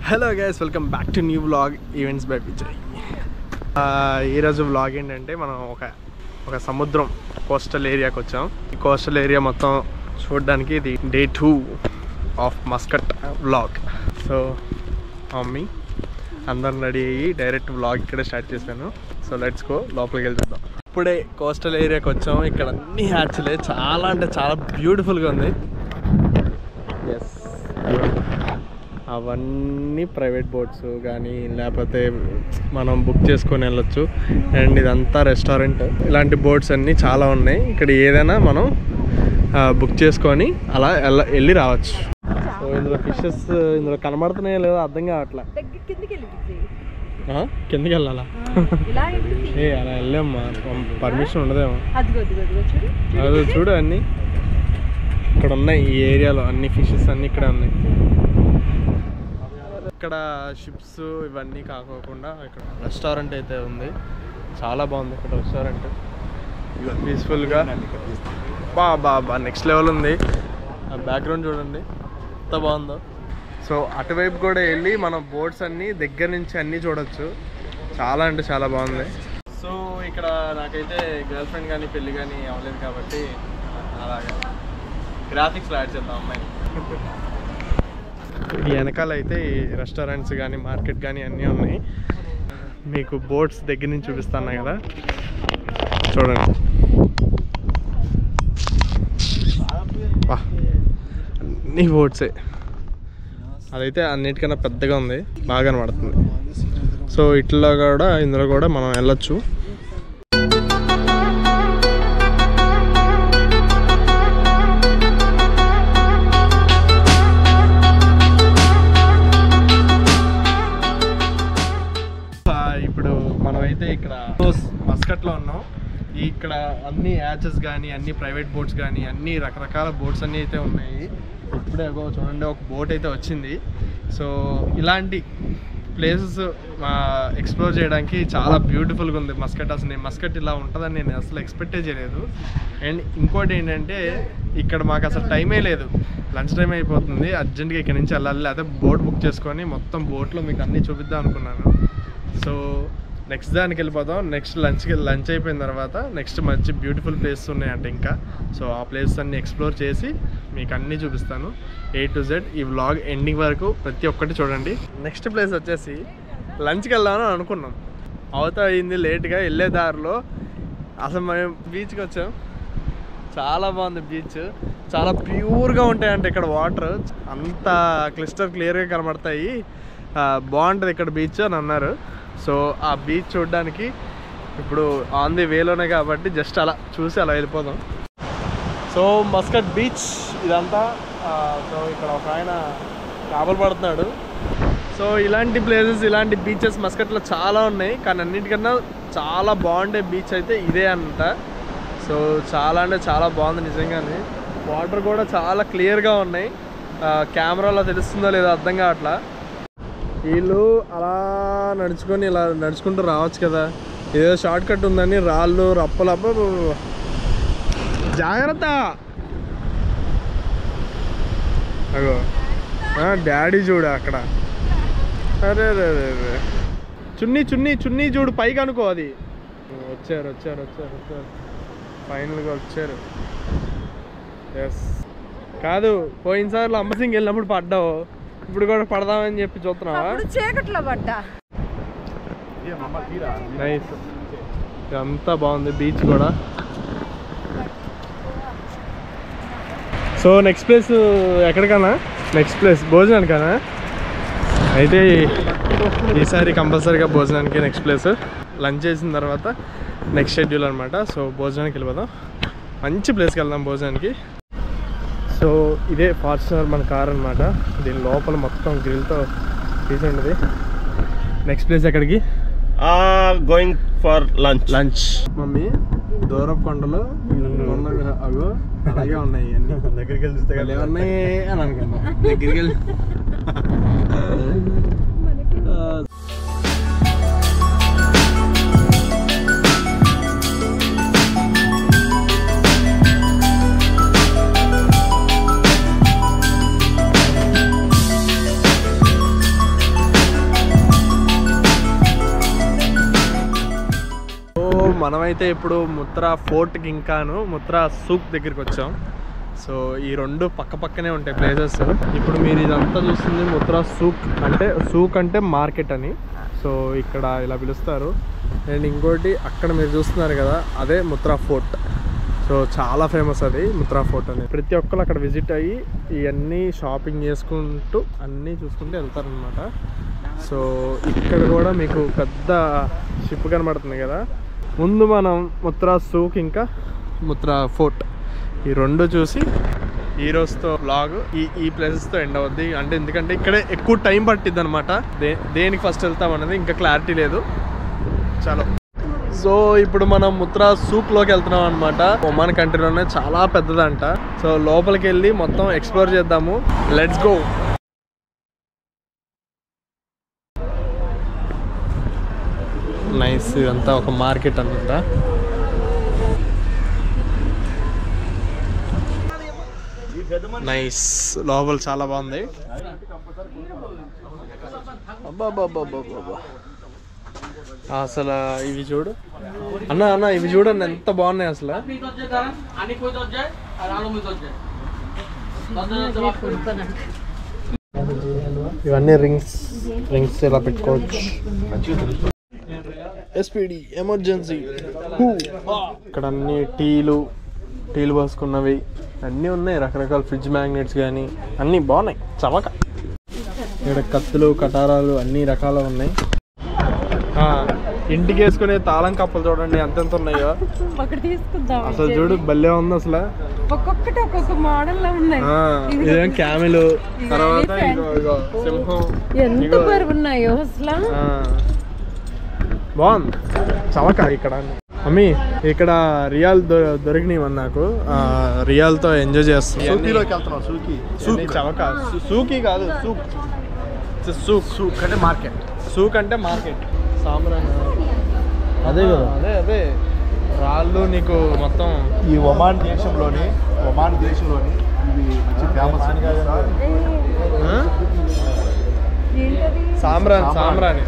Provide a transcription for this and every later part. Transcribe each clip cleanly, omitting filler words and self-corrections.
Hello guys, welcome back to new vlog events by Vijay. ఈరోజు vlog ఏంటంటే మనం ఒక సముద్రం కోస్టల్ ఏరియాకి వచ్చాం. ఈ కోస్టల్ ఏరియా మొత్తం చూడడానికి ఇది day 2 of Muscat vlog. So mummy అందరం రెడీ అయ్యి డైరెక్ట్ వ్లాగ్ ఇక్కడే స్టార్ట్ చేశాను. సో లెట్స్ గో, లోపలికి వెళ్తుందాం. ఇప్పుడే కోస్టల్ ఏరియాకి వచ్చాం. ఇక్కడ అన్ని హ్యాచ్లే, చాలా అంటే చాలా బ్యూటిఫుల్గా ఉంది. ఎస్, అవన్నీ ప్రైవేట్ బోట్స్ కానీ లేకపోతే మనం బుక్ చేసుకొని వెళ్ళొచ్చు. అండ్ ఇదంతా రెస్టారెంట్. ఇలాంటి బోట్స్ అన్నీ చాలా ఉన్నాయి. ఇక్కడ ఏదైనా మనం బుక్ చేసుకొని అలా వెళ్ళి రావచ్చు. సో ఇందులో ఫిషెస్ ఇందులో కనబడుతున్నాయో లేదో అర్థం కావట్లా. కిందకి వెళ్ళాలా? అలా వెళ్ళామ్మా, పర్మిషన్ ఉండదేమో. అది చూడు, అన్నీ ఇక్కడ ఉన్నాయి. ఈ ఏరియాలో అన్ని ఫిషెస్ అన్నీ ఇక్కడ ఉన్నాయి. ఇక్కడ షిప్స్ ఇవన్నీ కాకోకుండా ఇక్కడ రెస్టారెంట్ అయితే ఉంది. చాలా బాగుంది ఇక్కడ రెస్టారెంట్, పీస్ఫుల్గా. బా నెక్స్ట్ లెవెల్ ఉంది. బ్యాక్గ్రౌండ్ చూడండి ఎంత బాగుందో. సో అటువైపు కూడా వెళ్ళి మనం బోట్స్ అన్నీ దగ్గర నుంచి అన్నీ చూడొచ్చు. చాలా అంటే చాలా బాగుంది. సో ఇక్కడ నాకైతే గర్ల్ ఫ్రెండ్ కానీ పెళ్ళి కానీ అవ్వలేదు కాబట్టి అలాగా గ్రాఫిక్స్లో యాడ్ చేద్దాం అమ్మాయిని. ఈ వెనకాల అయితే రెస్టారెంట్స్ కానీ మార్కెట్ కానీ అన్నీ ఉన్నాయి. మీకు బోట్స్ దగ్గర నుంచి చూపిస్తాను కదా, చూడండి. అన్ని బోట్సే. అదైతే అన్నిటికన్నా పెద్దగా ఉంది, బాగా కనబడుతుంది. సో ఇట్లా కూడా ఇందులో కూడా మనం వెళ్ళొచ్చు. ఇప్పుడు మనమైతే ఇక్కడ మస్కట్లో ఉన్నాం. ఇక్కడ అన్ని యాచెస్ కానీ అన్ని ప్రైవేట్ బోట్స్ కానీ అన్ని రకరకాల బోట్స్ అన్నీ అయితే ఉన్నాయి. ఇప్పుడే చూడండి ఒక బోట్ అయితే వచ్చింది. సో ఇలాంటి ప్లేసెస్ ఎక్స్ప్లోర్ చేయడానికి చాలా బ్యూటిఫుల్గా ఉంది మస్కట్. అసలు మస్కట్ ఇలా ఉంటుందని నేను అసలు ఎక్స్పెక్టే చేయలేదు. అండ్ ఇంకోటి ఏంటంటే ఇక్కడ మాకు అసలు టైమే లేదు, లంచ్ టైం అయిపోతుంది. అర్జెంట్గా ఇక్కడ నుంచి వెళ్ళాలి, లేకపోతే బోట్ బుక్ చేసుకొని మొత్తం బోట్లో మీకు అన్నీ చూపిద్దాం అనుకున్నాను. సో నెక్స్ట్ దానికి వెళ్ళిపోతాం. నెక్స్ట్ లంచ్ అయిపోయిన తర్వాత నెక్స్ట్ మంచి బ్యూటిఫుల్ ప్లేసెస్ ఉన్నాయంట ఇంకా. సో ఆ ప్లేసెస్ అన్నీ ఎక్స్ప్లోర్ చేసి మీకు అన్నీ చూపిస్తాను A to Z. ఈ వ్లాగ్ ఎండింగ్ వరకు ప్రతి ఒక్కటి చూడండి. నెక్స్ట్ ప్లేస్ వచ్చేసి లంచ్కి వెళ్దామని అనుకున్నాం. అవత అయింది లేట్గా. వెళ్ళే దారిలో అసలు మేము బీచ్కి వచ్చాం. చాలా బాగుంది బీచ్, చాలా ప్యూర్గా ఉంటాయంట ఇక్కడ వాటర్. అంత క్లియర్గా కనబడతాయి. బాగుంటుంది ఇక్కడ బీచ్ అని అన్నారు. సో ఆ బీచ్ చూడడానికి ఇప్పుడు ఆన్ ది వేలోనే కాబట్టి జస్ట్ అలా చూసి అలా వెళ్ళిపోదాం. సో మస్కట్ బీచ్ ఇదంతా. సో ఇక్కడ ఒక ఆయన చేపలు పడుతున్నాడు. సో ఇలాంటి ప్లేసెస్, ఇలాంటి బీచెస్ మస్కట్లో చాలా ఉన్నాయి. కానీ అన్నిటికన్నా చాలా బాగుండే బీచ్ అయితే ఇదే అంట. సో చాలా అంటే చాలా బాగుంది నిజంగానే. వాటర్ కూడా చాలా క్లియర్గా ఉన్నాయి. కెమెరాలో తెలుస్తుందో లేదో అర్థం కావట్లా. వీళ్ళు అలా నడుచుకొని ఇలా నడుచుకుంటూ రావచ్చు కదా, ఏదో షార్ట్ కట్ ఉందని రాళ్ళు రప్పలప్ప. జాగ్రత్త. అగో డాడీ చూడు అక్కడ. అరే రే రే, చున్నీ చున్నీ చున్నీ చూడు పైకి అనుకో. అది వచ్చారు ఫైనల్గా వచ్చారు. ఎస్, కాదు పోయినసార్లు అమ్మసింగ్ వెళ్ళినప్పుడు పడ్డావు, ఇప్పుడు కూడా పడదామని చెప్పి చూస్తున్నావా? చీకట్లో పడ్డా. నైస్, అంతా బాగుంది బీచ్ కూడా. సో నెక్స్ట్ ప్లేస్ ఎక్కడికన్నా? నెక్స్ట్ ప్లేస్ భోజనానికన్నా? అయితే ఈసారి కంపల్సరీగా భోజనానికి నెక్స్ట్ ప్లేస్. లంచ్ చేసిన తర్వాత నెక్స్ట్ షెడ్యూల్ అనమాట. సో భోజనానికి వెళ్ళిపోదాం. మంచి ప్లేస్కి వెళ్దాం భోజనానికి. సో ఇదే ఫార్చునర్ మన కార్ అనమాట. దీని లోపల మొత్తం గ్రిల్తో తీసి ఉంటుంది. నెక్స్ట్ ప్లేస్ ఎక్కడికి? Going for lunch. మమ్మీ దూరపు కొండలు అగో అలాగే ఉన్నాయి. అన్ని దగ్గరికి వెళ్ళి చూస్తే కదా ఉన్నాయి అని అనుకున్నా. దగ్గరికి వెళ్ళి మనమైతే ఇప్పుడు ముత్రా ఫోర్ట్కి ఇంకాను ముత్రా సూక్ దగ్గరికి వచ్చాం. సో ఈ రెండు పక్క పక్కనే ఉంటాయి ప్లేసెస్. ఇప్పుడు మీరు ఇదంతా చూస్తుంది ముత్రా సూక్ అంటే మార్కెట్ అని. సో ఇక్కడ ఇలా పిలుస్తారు. అండ్ ఇంకోటి అక్కడ మీరు చూస్తున్నారు కదా, అదే ముత్రా ఫోర్ట్. సో చాలా ఫేమస్ అది ముత్రా ఫోర్ట్ అని. ప్రతి ఒక్కరు అక్కడ విజిట్ అయ్యి ఇవన్నీ షాపింగ్ చేసుకుంటూ అన్నీ చూసుకుంటూ వెళ్తారనమాట. సో ఇక్కడ కూడా మీకు పెద్ద షిప్ కనబడుతుంది కదా. ముందు మనం ముత్రా సూక్ ఇంకా ముత్రా ఫోర్ట్ ఈ రెండు చూసి ఈ రోజుతో బ్లాగ్ ఈ ప్లేసెస్తో ఎండ్ అవుద్ది. అంటే ఎందుకంటే ఇక్కడే ఎక్కువ టైం పట్టిద్ది అనమాట. దేనికి ఫస్ట్ వెళ్తాం అనేది ఇంకా క్లారిటీ లేదు. చలో, సో ఇప్పుడు మనం ముత్రా సూక్లోకి వెళ్తున్నాం అనమాట. ఒమాన్ కంట్రీలోనే చాలా పెద్దదంట. సో లోపలికి వెళ్ళి మొత్తం ఎక్స్ప్లోర్ చేద్దాము. Let's go. నైస్, ఇదంతా ఒక మార్కెట్ అనమాట. నైస్, లోపల చాలా బాగుంది. అబ్బాబ్బాబ్బాబ్బా, అసలు ఇవి చూడు అన్న, ఇవి చూడండి ఎంత బాగున్నాయి అసలు. ఇవన్నీ రింగ్స్ ఇలా పెట్టుకోవచ్చు. SPD emergency. ఇక్కడ అన్ని టీలు పోసుకున్నవి అన్నీ ఉన్నాయి. రకరకాల ఫ్రిడ్జ్ మ్యాగ్నెట్స్ కానీ అన్నీ బాగున్నాయి. చవక. ఇక్కడ కత్తులు కటారాలు అన్ని రకాలు ఉన్నాయి. ఇంటికి వేసుకునే తాళం కప్పలు చూడండి ఎంతెంత ఉన్నాయో. అసలు చూడు భలే ఉంది అసలు. ఒక్కొక్కటి ఒక్కొక్క మోడల్ లో ఉన్నాయి. ఇదేం క్యామెల్, తర్వాత సింహం, ఎంత బరువు ఉన్నాయో అసలు. బాగుంది చవక. ఇక్కడ అమ్మి ఇక్కడ రియాల్ దొరికినాయి నాకు. రియాల్తో ఎంజాయ్ చేస్తాం. చవక. సూకి కాదు, సూక్ అంటే మార్కెట్. సూక్ అంటే మార్కెట్. సాంబ్రాన్ అదే కదా, అదే రాళ్ళు నీకు మొత్తం. ఈ ఒమాన్ దేశంలోని ఇది మంచి ఫేమస్. సాంబ్రాని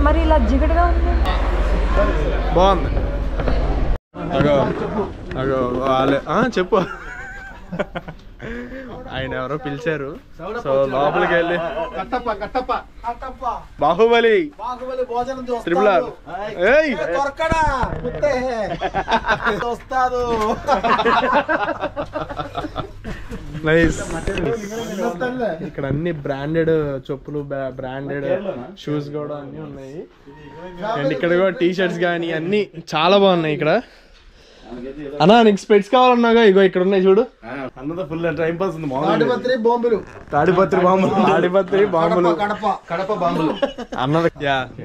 మరి ఇలా జిగటగా ఉంది. బాగుంది. అగో వాళ్ళే చెప్పు. ఆయన ఎవరో పిలిచారు. సో లోపలికి వెళ్ళి బాహుబలి ట్రిపుల్ ఆర్ నైస్. ఇక్కడ అన్ని బ్రాండెడ్ చెప్పులు, బ్రాండెడ్ షూస్ కూడా అన్ని ఉన్నాయి. అండ్ ఇక్కడ కూడా టీ షర్ట్స్ కానీ అన్ని చాలా బాగున్నాయి ఇక్కడ. అన్నా నీకు స్పెట్స్ కావాలన్నాగా, ఇగో ఇక్కడ ఉన్నాయి చూడు. అన్నదా ఫుల్ టైం పాస్ ఉంది. తాడిపత్రి బాంబులు అన్నది.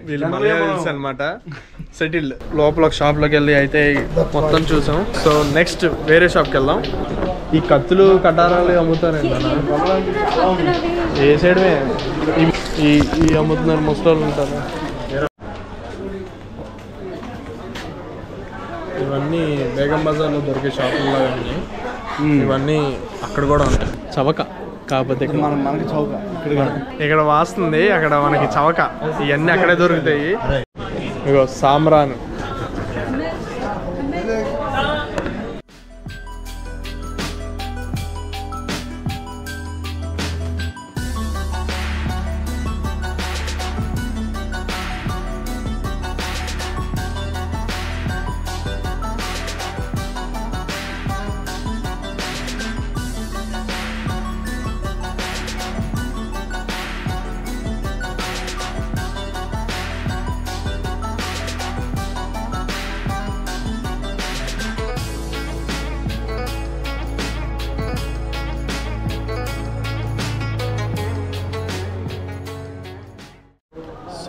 వీళ్ళు మలయాళీస్ అన్నమాట, సెటిల్డ్. లోపల ఒక షాప్ లోకి వెళ్ళి అయితే మొత్తం చూసాం. సో నెక్స్ట్ వేరే షాప్కి వెళ్దాం. ఈ కత్తులు కటారాలు అమ్ముతారండి అన్న. ఏ సైడ్వే ఈ అమ్ముతున్నారు, ముసలోళ్ళు ఉంటారు. ఇవన్నీ బేగం బజార్లో దొరికే షాపుల్లో కానీ ఇవన్నీ అక్కడ కూడా ఉంటాయి. చవక. కాకపోతే మనకి చౌక ఇక్కడ వాస్తుంది, అక్కడ మనకి చవక. ఇవన్నీ అక్కడే దొరుకుతాయి. ఇగో సాంబ్రాన్.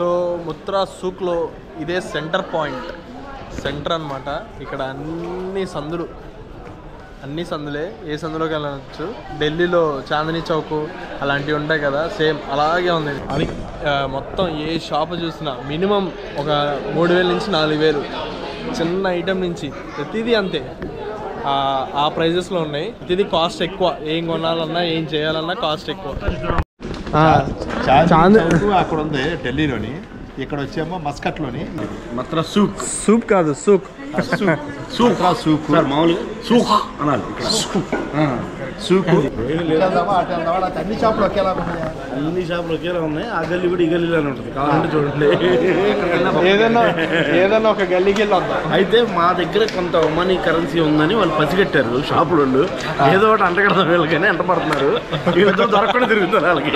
సో ముత్రా సూక్లో ఇదే సెంటర్ పాయింట్, సెంటర్ అనమాట. ఇక్కడ అన్ని సందులే, ఏ సందులోకి వెళ్ళవచ్చు. ఢిల్లీలో చాందినీ చౌక్ అలాంటివి ఉంటాయి కదా, సేమ్ అలాగే ఉంది. అది మొత్తం ఏ షాప్ చూసినా మినిమం ఒక 3000 నుంచి 4000, చిన్న ఐటెం నుంచి ప్రతిదీ అంతే. ఆ ప్రైజెస్లో ఉన్నాయి. ప్రతిదీ కాస్ట్ ఎక్కువ. ఏం కొనాలన్నా ఏం చేయాలన్నా కాస్ట్ ఎక్కువ. అక్కడ ఉంది ఢిల్లీలోని. ఇక్కడ వచ్చేమో మస్కట్లోని మత్రా సూక్ సూప్ కాదు సూక్ సూక్ సార్ మామూలుగా సూక్ అనాలి ఇక్కడ సూక్ వెళ్దామా అటు వెళ్దామా లేకపోతే అన్ని షాపులు ఒకేలా ఉన్నాయా? అన్ని షాపులు ఒకేలా ఉన్నాయి. ఆ గల్లీ కూడా ఈ గల్లీలోనే ఉంటుంది, కావాలంటే చూడండి. ఏదైనా ఒక గల్లీకి వెళ్ళి వద్దాం. అయితే మా దగ్గర కొంత ఒమానీ కరెన్సీ ఉందని వాళ్ళు పసిగట్టారు షాపుల వాళ్ళు. ఏదో ఒకటి అంటగడదాం వీళ్ళకని అంటపడుతున్నారు. వీళ్ళతో దొరకకుండా తిరుగుతారు వాళ్ళకి.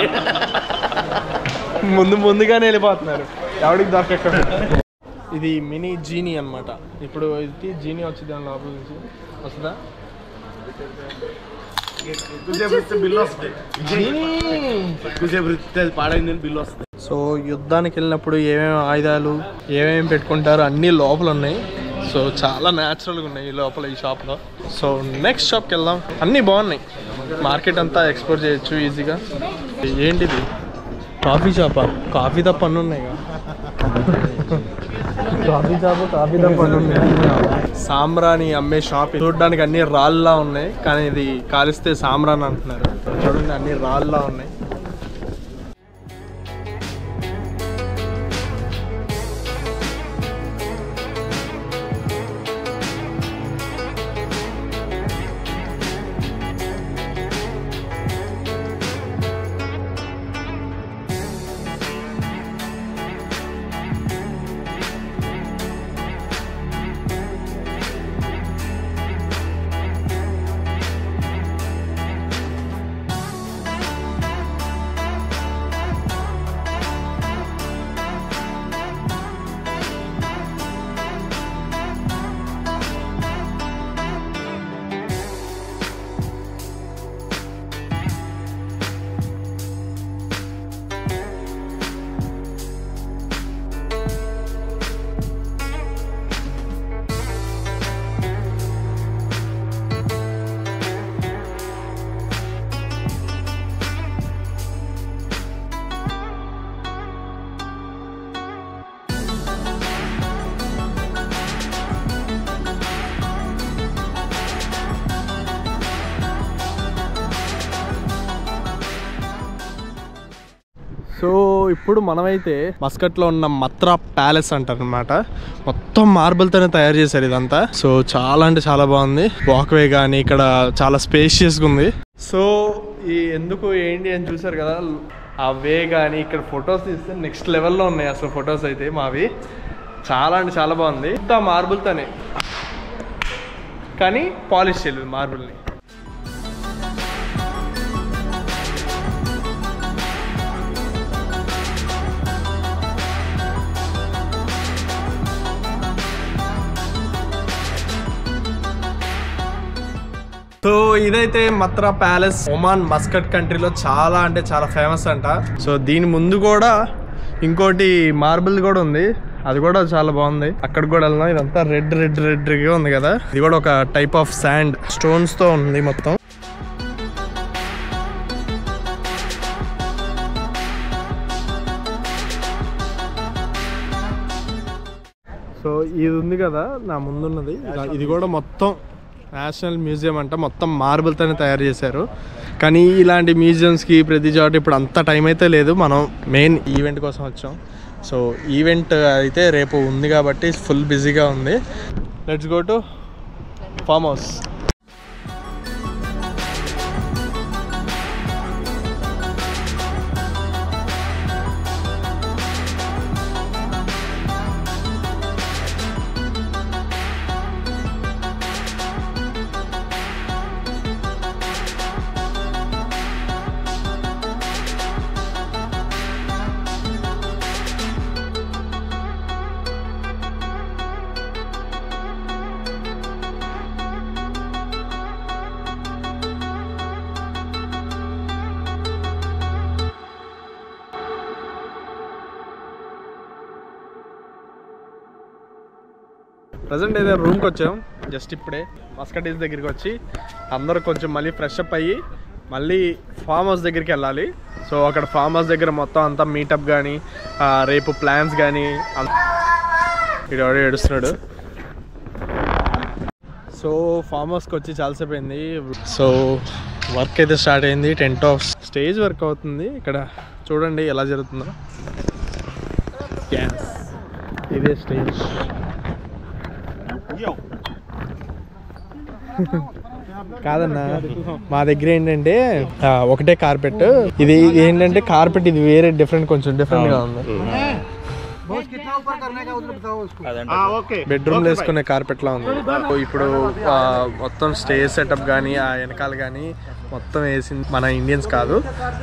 ముందుగానే వెళ్ళిపోతున్నారు, ఎవడికి దొరకకుండా. ఇది మినీ జీనీ అన్నమాట. ఇప్పుడు ఇది జీనీ వచ్చింది దాని లోపల నుంచి వస్తుందా? బిల్లు వస్తుంది, ఎక్కువసేపు అది పాడైందని బిల్లు వస్తుంది. సో యుద్ధానికి వెళ్ళినప్పుడు ఏమేమి ఆయుధాలు ఏమేమి పెట్టుకుంటారు అన్నీ లోపల ఉన్నాయి. సో చాలా న్యాచురల్గా ఉన్నాయి ఈ లోపల ఈ షాప్లో. సో నెక్స్ట్ షాప్కి వెళ్దాం. అన్నీ బాగున్నాయి, మార్కెట్ అంతా ఎక్స్ప్లోర్ చేయొచ్చు ఈజీగా. ఏంటిది కాఫీ షాపా? కాఫీ తప్ప అన్నీ ఉన్నాయి. కాఫీ షాపు కాఫీ తప్ప అన్నీ ఉన్నాయి. సాంబ్రాని అమ్మే షాప్. చూడడానికి అన్ని రాళ్ళలా ఉన్నాయి, కానీ ఇది కాలిస్తే సాంబ్రాన్ అంటున్నారు. చూడండి అన్ని రాళ్ళలా ఉన్నాయి. సో ఇప్పుడు మనమైతే మస్కట్లో ఉన్న మత్రా ప్యాలెస్ అంటారు అనమాట. మొత్తం మార్బుల్తోనే తయారు చేశారు ఇదంతా. సో చాలా అంటే చాలా బాగుంది. వాక్వే కానీ ఇక్కడ చాలా స్పేషియస్గా ఉంది. సో ఈ ఎందుకు ఏంటి అని చూసారు కదా, ఆ వే కానీ ఇక్కడ ఫొటోస్ తీస్తే నెక్స్ట్ లెవెల్లో ఉన్నాయి అసలు ఫొటోస్ అయితే మావి. చాలా అంటే చాలా బాగుంది. ఇంత మార్బుల్తోనే, కానీ పాలిష్ చేయలేదు మార్బుల్ని. సో ఇదైతే మత్రా ప్యాలెస్ ఒమాన్ మస్కట్ కంట్రీలో చాలా అంటే చాలా ఫేమస్ అంట. సో దీని ముందు కూడా ఇంకోటి మార్బుల్ కూడా ఉంది, అది కూడా చాలా బాగుంది. అక్కడికి కూడా వెళ్దాం. ఇదంతా రెడ్గా ఉంది కదా, ఇది కూడా ఒక టైప్ ఆఫ్ శాండ్ స్టోన్స్ తో ఉంది మొత్తం. సో ఇది ఉంది కదా నా ముందున్నది, ఇది కూడా మొత్తం నేషనల్ మ్యూజియం అంట. మొత్తం మార్బుల్తోనే తయారు చేశారు. కానీ ఇలాంటి మ్యూజియంస్కి ప్రతి చోట ఇప్పుడు అంత టైం అయితే లేదు. మనం మెయిన్ ఈవెంట్ కోసం వచ్చాం. సో ఈవెంట్ అయితే రేపు ఉంది కాబట్టి ఫుల్ బిజీగా ఉంది. Let's go to farm house. Present అయితే రూమ్కి వచ్చాం. జస్ట్ ఇప్పుడే మస్కట్ హిల్స్ దగ్గరికి వచ్చి అందరూ కొంచెం మళ్ళీ ఫ్రెష్ అప్ అయ్యి మళ్ళీ ఫామ్ హౌస్ దగ్గరికి వెళ్ళాలి. సో అక్కడ ఫామ్ హౌస్ దగ్గర మొత్తం అంతా మీటప్ కానీ రేపు ప్లాన్స్ కానీ. ఇక్కడ ఏడుస్తున్నాడు. సో ఫామ్ హౌస్కి వచ్చి చాలాసేపు అయింది. సో వర్క్ అయితే స్టార్ట్ అయింది. టెంట్ హౌస్ స్టేజ్ వర్క్ అవుతుంది. ఇక్కడ చూడండి ఎలా జరుగుతుందో. ఇదే స్టేజ్. కాదన్నా, మా దగ్గర ఏంటంటే ఒకటే కార్పెట్. ఇది ఏంటంటే కార్పెట్ ఇది వేరే డిఫరెంట్, కొంచెం డిఫరెంట్ గా ఉంది. బెడ్రూమ్ వేసుకునే కార్పెట్ లా ఉంది. ఇప్పుడు మొత్తం స్టేజ్ సెటప్ కానీ ఆ వెనకాల కానీ మొత్తం వేసింది మన ఇండియన్స్ కాదు.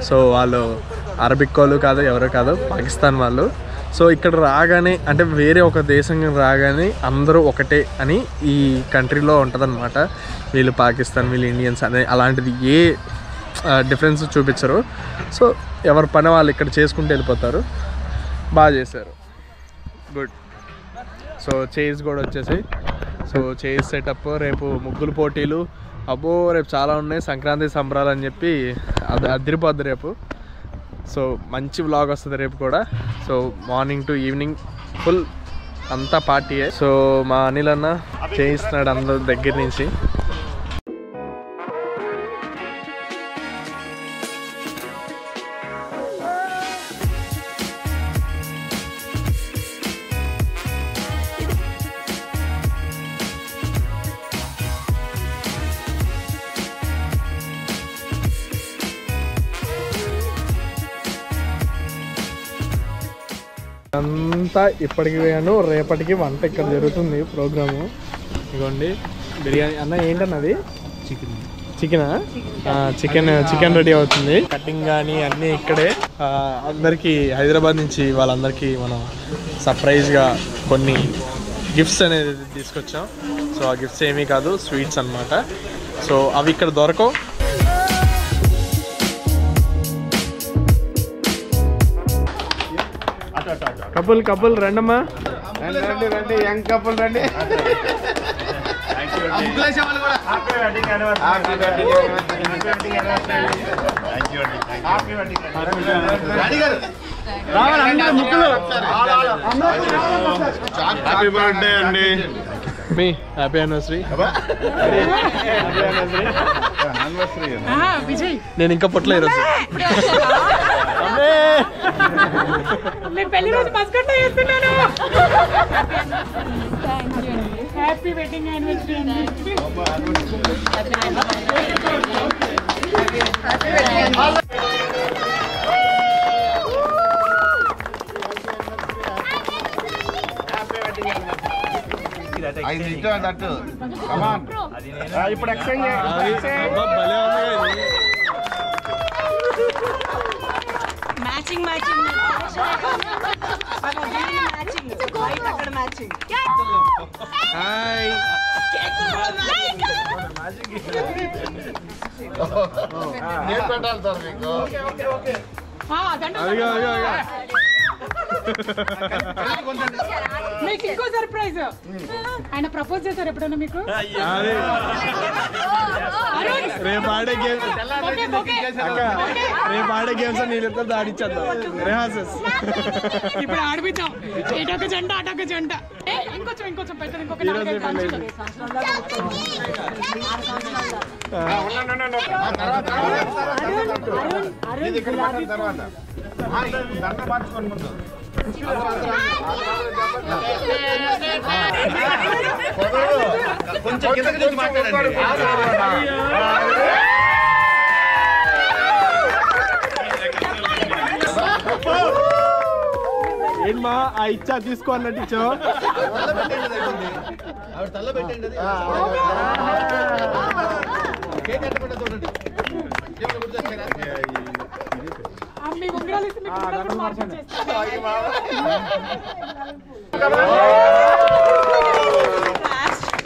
సో వాళ్ళు అరబిక్ వాళ్ళు కాదు, ఎవరో కాదు, పాకిస్తాన్ వాళ్ళు. సో ఇక్కడ రాగానే అంటే వేరే ఒక దేశం రాగానే అందరూ ఒకటే అని ఈ కంట్రీలో ఉంటుందన్నమాట. వీళ్ళు పాకిస్తాన్, వీళ్ళు ఇండియన్స్ అనే అలాంటిది ఏ డిఫరెన్స్ చూపించరు. సో ఎవరి పని వాళ్ళు ఇక్కడ చేసుకుంటూ వెళ్ళిపోతారు. బాగా చేశారు, గుడ్. సో చైర్స్ కూడా వచ్చేసాయి. So chairs setup. రేపు ముగ్గులు పోటీలు, అబ్బో రేపు చాలా ఉన్నాయి. సంక్రాంతి సంబరాలు అని చెప్పి అది అదిరిపోద్ది రేపు. సో మంచి వ్లాగ్ వస్తుంది రేపు కూడా. So morning to evening full అంతా పార్టీయే. సో మా అనిల్ అన్న చేయిస్తున్నాడు అందరి దగ్గర నుంచి. అంతా ఇప్పటికి పోయాను. రేపటికి వంట ఇక్కడ జరుగుతుంది ప్రోగ్రాము. ఇదిగోండి బిర్యానీ. అన్న ఏంటన్నది? చికెనా? చికెన్ రెడీ అవుతుంది. కటింగ్ కానీ అన్నీ ఇక్కడే. అందరికీ హైదరాబాద్ నుంచి వాళ్ళందరికీ మనం సర్ప్రైజ్గా కొన్ని గిఫ్ట్స్ అనేది తీసుకొచ్చాం. సో ఆ గిఫ్ట్స్ ఏమీ కాదు, స్వీట్స్ అన్నమాట. సో అవి ఇక్కడ దొరకవు. కపుల్ రండమ్మా, రండి యంగ్ కపుల్ రండి. హ్యాపీ బర్త్డే అండి. మీ హ్యాపీ యానివర్సరీ. నేను ఇంకా పుట్టలే ఈరోజు. పెళ్లి రోజు మస్కట్ చేస్తున్నాను. హ్యాపీ వెడ్డింగ్ యానివర్సరీ అండి. ఇప్పుడు ఎక్స్చేంజ్ మ్యాచింగ్ మ్యాచింగ్ అక్కడ మ్యాచింగ్. హాయ్. నేను పెట్టాలి సార్ మీకు. మీకు ఇంకో సర్ప్రైజ్. ఆయన ప్రపోజ్ చేశారు ఎప్పుడైనా మీకు? రేపు ఆడే గేమ్స్ నీళ్ళతో దాడిచ్చేద్దాం. రిహార్సల్స్ ఇప్పుడు ఆడిపిద్దాం. ఇటొక జంట అటొక జంట. ఇంకొంచెం పెద్దది. ఇంకొక కొంచెం కిందకి నుంచి మాట్లాడండి. ఏంటమ్మా ఆ ఇచ్చా తీసుకో అన్నట్టు ఇచ్చా. తల్ల పెట్టండి.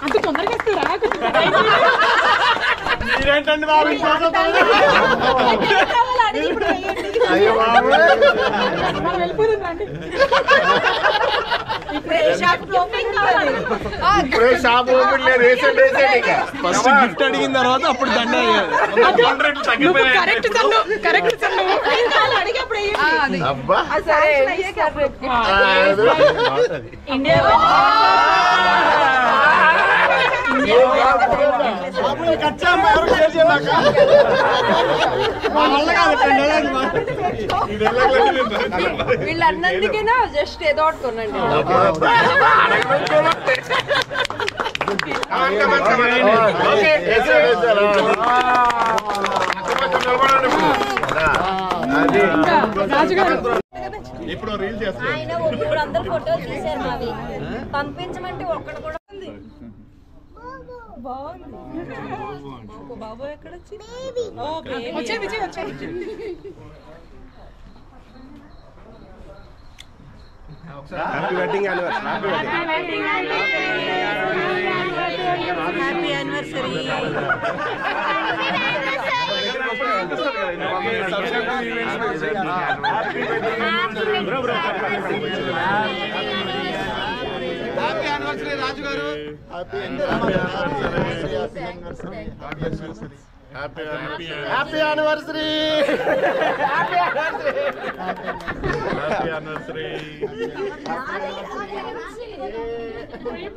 అంత తొందరగా ఇస్తారా? మీరేంటండి బాబు వెళ్ళిపోతుందండి. ఇప్పుడే షాప్ ఓపెన్ లేదు. ఫస్ట్ గిఫ్ట్ అడిగిన తర్వాత అప్పుడు దండ కరెక్ట్ అబ్బా ఇండియా వీళ్ళందరికీనా జస్ట్ ఏదో ఒకటి కొనండి. ఇప్పుడు రీల్ చేస్తాను. ఆయన ఇప్పుడు అందరు ఫోటోలు తీశారు మావి. పంపించమంటే ఒక్కడు కూడా ఉంది. బాగుంది. బాబు ఎక్కడ వచ్చే విజయ్ వచ్చే happy wedding anniversary. Happy anniversary. Happy anniversary Raju గారు. Happy anniversary. Happy anniversary. పోయి